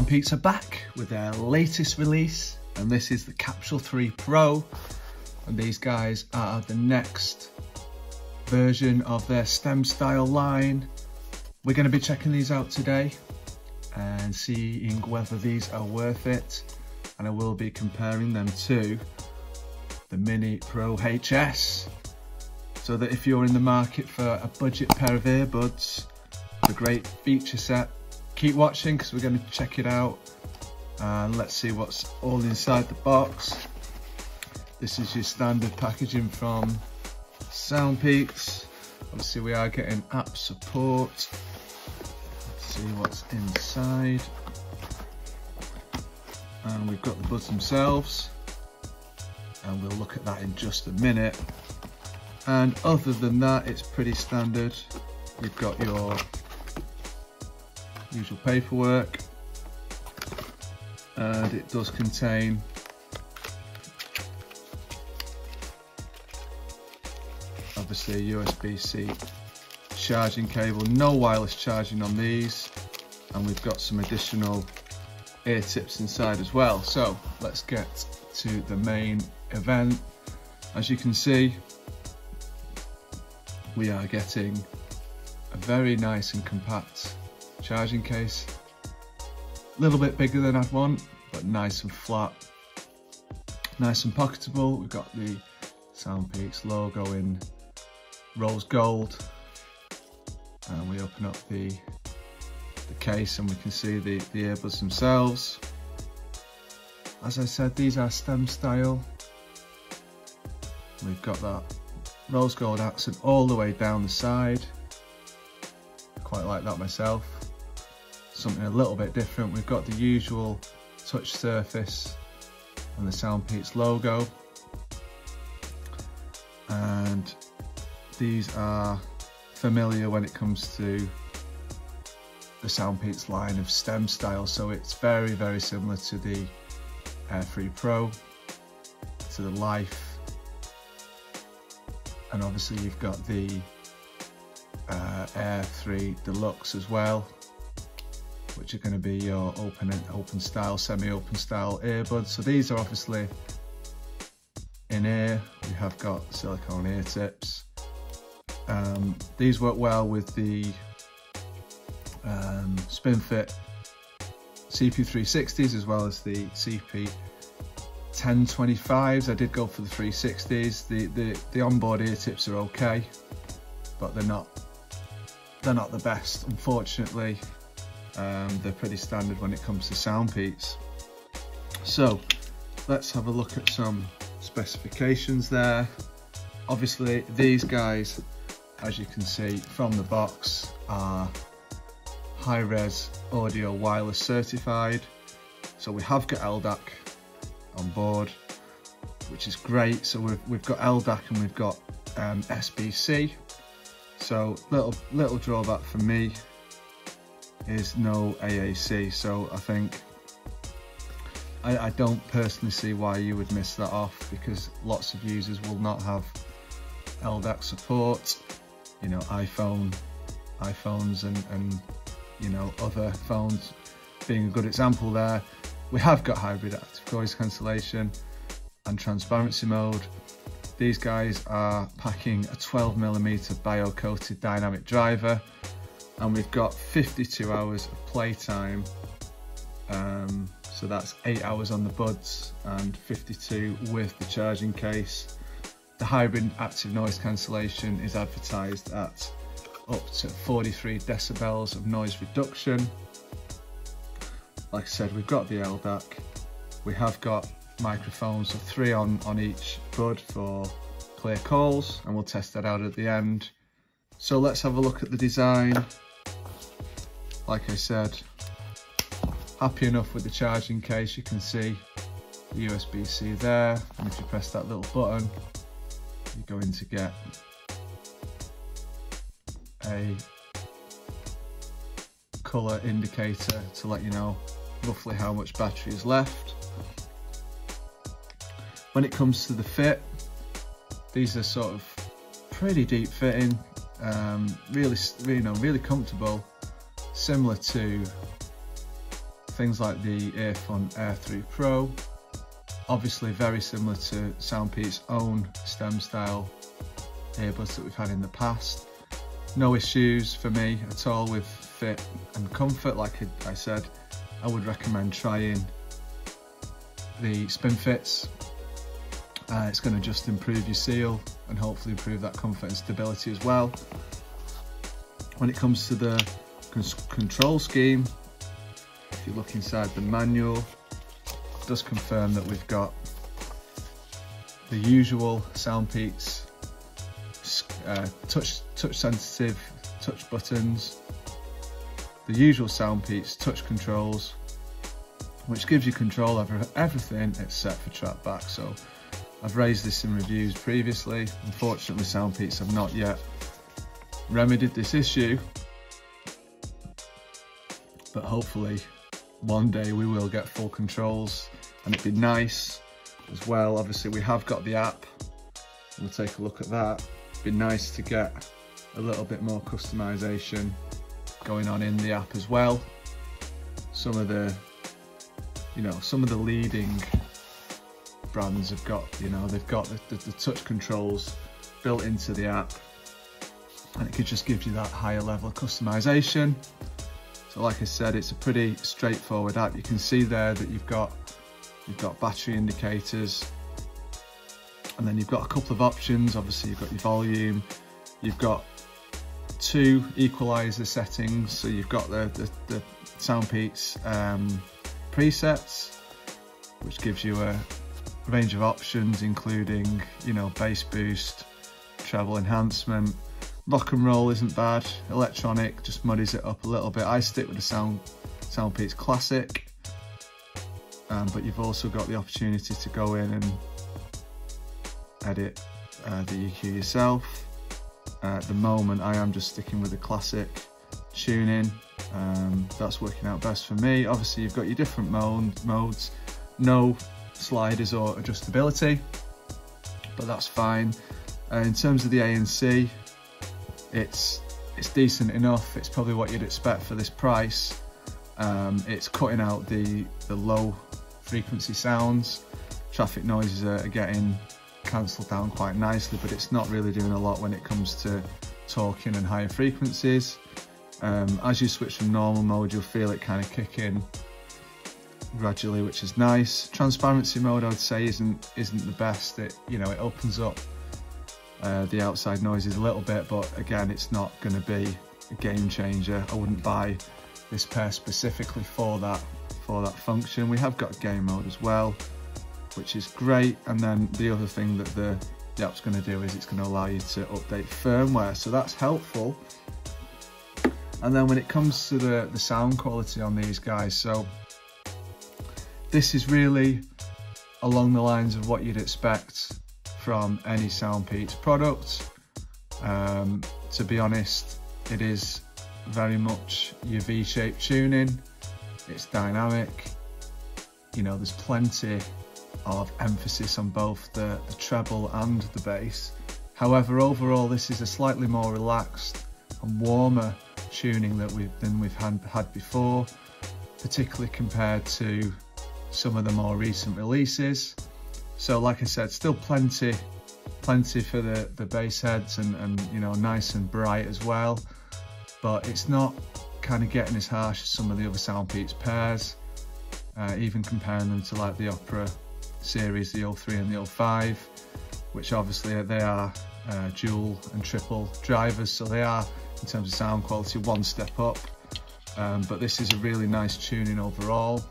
SoundPEATS are back with their latest release, and this is the Capsule3 Pro, and these guys are the next version of their STEM style line. We're going to be checking these out today and seeing whether these are worth it, and I will be comparing them to the Mini Pro HS, so that if you're in the market for a budget pair of earbuds, a great feature set, keep watching because we're going to check it out and let's see what's all inside the box. This is your standard packaging from SoundPEATS. Obviously we are getting app support. Let's see what's inside. And we've got the buds themselves, and we'll look at that in just a minute. And other than that, it's pretty standard. You've got your usual paperwork, and it does contain obviously a USB-C charging cable, no wireless charging on these, and we've got some additional ear tips inside as well. So let's get to the main event. As you can see, we are getting a very nice and compact charging case, a little bit bigger than I'd want, but nice and flat, nice and pocketable. We've got the SoundPEATS logo in rose gold, and we open up the case and we can see the earbuds themselves. As I said, these are STEM style. We've got that rose gold accent all the way down the side. Quite like that myself. Something a little bit different. We've got the usual touch surface and the SoundPEATS logo, and these are familiar when it comes to the SoundPEATS line of STEM style, so it's very, very similar to the Air 3 Pro, to the Life, and obviously you've got the Air 3 Deluxe as well, which are going to be your open style, semi-open style earbuds. So these are obviously in ear. We have got silicone ear tips. These work well with the SpinFit CP360s as well as the CP1025s. I did go for the 360s. The onboard ear tips are okay, but they're not the best, unfortunately. They're pretty standard when it comes to SoundPEATS. So let's have a look at some specifications there. Obviously these guys, as you can see from the box, are high-res audio wireless certified. So we have got LDAC on board, which is great. So we've got LDAC and we've got SBC. So little drawback for me is no AAC, so I think I don't personally see why you would miss that off, because lots of users will not have LDAC support. You know, iPhones and you know, other phones being a good example there. We have got hybrid active noise cancellation and transparency mode. These guys are packing a 12mm bio-coated dynamic driver, and we've got 52 hours of playtime, so that's 8 hours on the buds and 52 with the charging case. The hybrid active noise cancellation is advertised at up to 43 decibels of noise reduction. Like I said, we've got the LDAC, we have got microphones, so 3 on each bud for clear calls, and we'll test that out at the end. So let's have a look at the design. Like I said, happy enough with the charging case. You can see the USB-C there, and if you press that little button, you're going to get a colour indicator to let you know roughly how much battery is left. When it comes to the fit, these are sort of pretty deep fitting, really comfortable, similar to things like the Capsule3 Pro, obviously very similar to SoundPEATS' own stem style earbuds that we've had in the past. No issues for me at all with fit and comfort. Like I said, I would recommend trying the SoundPEATS. It's going to just improve your seal and hopefully improve that comfort and stability as well. When it comes to the control scheme, if you look inside the manual, it does confirm that we've got the usual SoundPEATS touch sensitive touch buttons, the usual SoundPEATS touch controls, which gives you control over everything except for track back. So I've raised this in reviews previously. Unfortunately, SoundPEATS have not yet remedied this issue, but hopefully one day we will get full controls, and it'd be nice as well. Obviously we have got the app, we'll take a look at that. It'd be nice to get a little bit more customization going on in the app as well. Some of the leading brands have got, they've got the touch controls built into the app, and it could just give you that higher level of customization. So like I said, it's a pretty straightforward app. You can see there that you've got battery indicators, and then you've got a couple of options. Obviously you've got your volume, you've got 2 equalizer settings, so you've got the SoundPEATS presets, which gives you a range of options, including bass boost, treble enhancement. Rock and roll isn't bad. Electronic just muddies it up a little bit. I stick with the SoundPEATS Classic, but you've also got the opportunity to go in and edit the EQ yourself. At the moment I am just sticking with the Classic tuning. That's working out best for me. Obviously you've got your different modes, no sliders or adjustability, but that's fine. In terms of the ANC, it's decent enough. It's probably what you'd expect for this price. It's cutting out the low frequency sounds. Traffic noises are getting cancelled down quite nicely, but it's not really doing a lot when it comes to talking and higher frequencies. As you switch from normal mode, you'll feel it kind of kick in gradually, which is nice. Transparency mode, I would say, isn't the best. It opens up the outside noises a little bit, but again, it's not going to be a game changer. I wouldn't buy this pair specifically for that function. We have got game mode as well, which is great. And then the other thing that the app's going to do is it's going to allow you to update firmware, so that's helpful. And then when it comes to the sound quality on these guys, so this is really along the lines of what you'd expect from any SoundPEATS product. To be honest, it is very much your V-shaped tuning. It's dynamic. There's plenty of emphasis on both the treble and the bass. However, overall, this is a slightly more relaxed and warmer tuning than we've had before, particularly compared to some of the more recent releases. So like I said, still plenty for the bass heads, and nice and bright as well, but it's not kind of getting as harsh as some of the other SoundPEATS pairs, even comparing them to like the Opera series, the 03 and the 05, which obviously they are dual and triple drivers, so they are, in terms of sound quality, one step up. But this is a really nice tuning overall.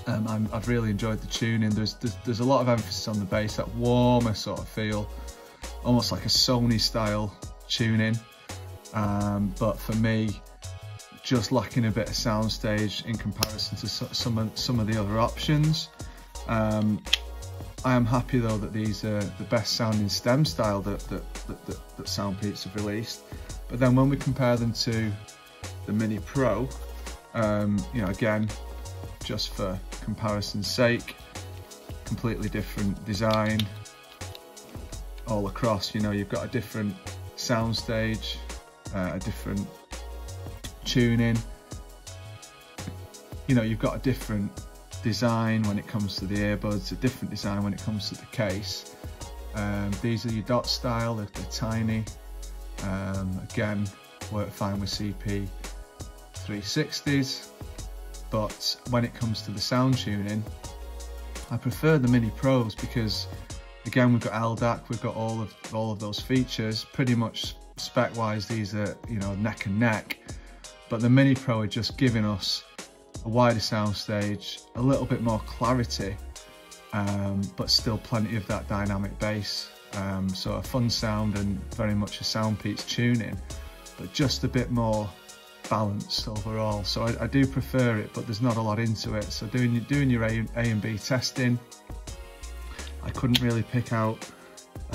I've really enjoyed the tuning. There's a lot of emphasis on the bass, that warmer sort of feel, almost like a Sony style tuning. But for me, just lacking a bit of soundstage in comparison to some of the other options. I am happy though that these are the best sounding stem style that SoundPEATS have released. But then when we compare them to the Mini Pro, again, just for comparison's sake, completely different design all across. You've got a different soundstage, a different tuning. you know, you've got a different design when it comes to the earbuds, a different design when it comes to the case. These are your dot style, they're tiny. Again, work fine with CP360s, but when it comes to the sound tuning, I prefer the Mini Pros because, again, we've got LDAC, we've got all of those features. Pretty much spec-wise, these are, you know, neck and neck. But the Mini Pro are just giving us a wider soundstage, a little bit more clarity, but still plenty of that dynamic bass. So a fun sound and very much a SoundPEATS tuning, but just a bit more balanced overall. So I do prefer it, but there's not a lot into it. So doing your A and B testing, I couldn't really pick out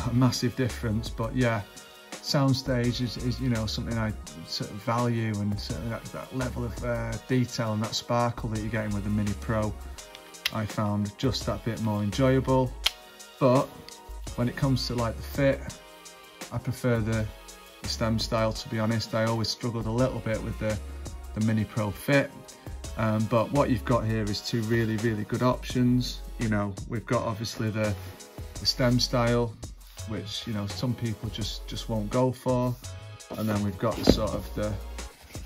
a massive difference, but yeah, soundstage is you know, something I sort of value, and certainly that level of detail and that sparkle that you're getting with the Mini Pro, I found just that bit more enjoyable. But when it comes to like the fit, I prefer the stem style, to be honest. I always struggled a little bit with the Mini Pro fit, but what you've got here is two really good options. You know, we've got obviously the stem style, which, you know, some people just won't go for, and then we've got the sort of the,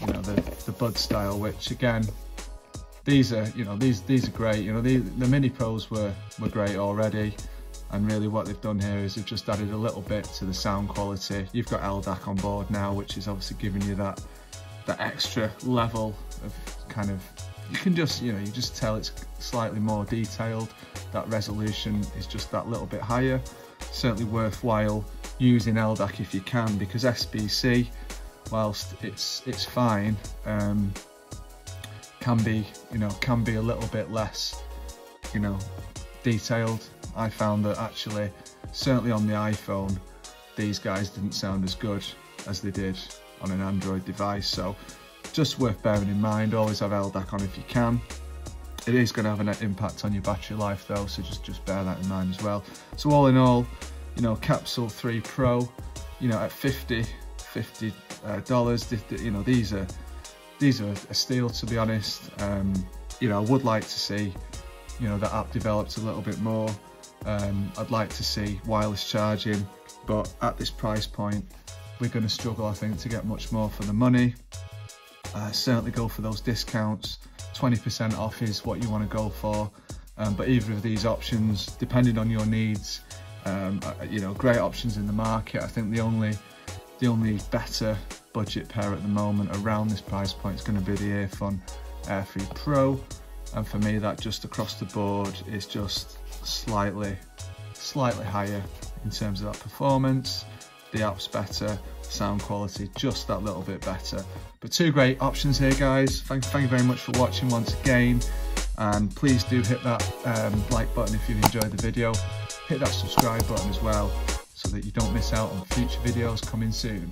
you know, the bud style, which again, these are, you know, these are great. You know, the Mini Pros were great already, and really what they've done here is they've just added a little bit to the sound quality. You've got LDAC on board now, which is obviously giving you that extra level of kind of, you can just, you know, you just tell it's slightly more detailed. That resolution is just that little bit higher. Certainly worthwhile using LDAC if you can, because SBC, whilst it's fine, can be a little bit less, you know, detailed. I found that actually, certainly on the iPhone, these guys didn't sound as good as they did on an Android device. So just worth bearing in mind. Always have LDAC on if you can. It is going to have an impact on your battery life though, so just bear that in mind as well. So all in all, you know, Capsule3 Pro, you know, at $50, you know, these are a steal, to be honest. You know, I would like to see, you know, the app developed a little bit more. I'd like to see wireless charging, but at this price point, we're going to struggle, I think, to get much more for the money. Certainly go for those discounts. 20% off is what you want to go for, but either of these options, depending on your needs, you know, great options in the market. I think the only better budget pair at the moment around this price point is going to be the Earfun Air 3 Pro, and for me that just across the board is just slightly higher in terms of that performance. The app's better, sound quality just that little bit better. But two great options here, guys. Thank you very much for watching once again, and please do hit that like button if you've enjoyed the video. Hit that subscribe button as well, so that you don't miss out on future videos coming soon.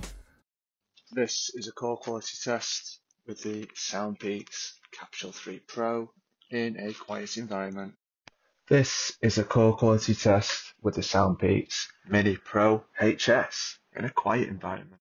This is a core quality test with the SoundPEATS Capsule3 Pro in a quiet environment. This is a core quality test with the SoundPEATS Mini Pro HS in a quiet environment.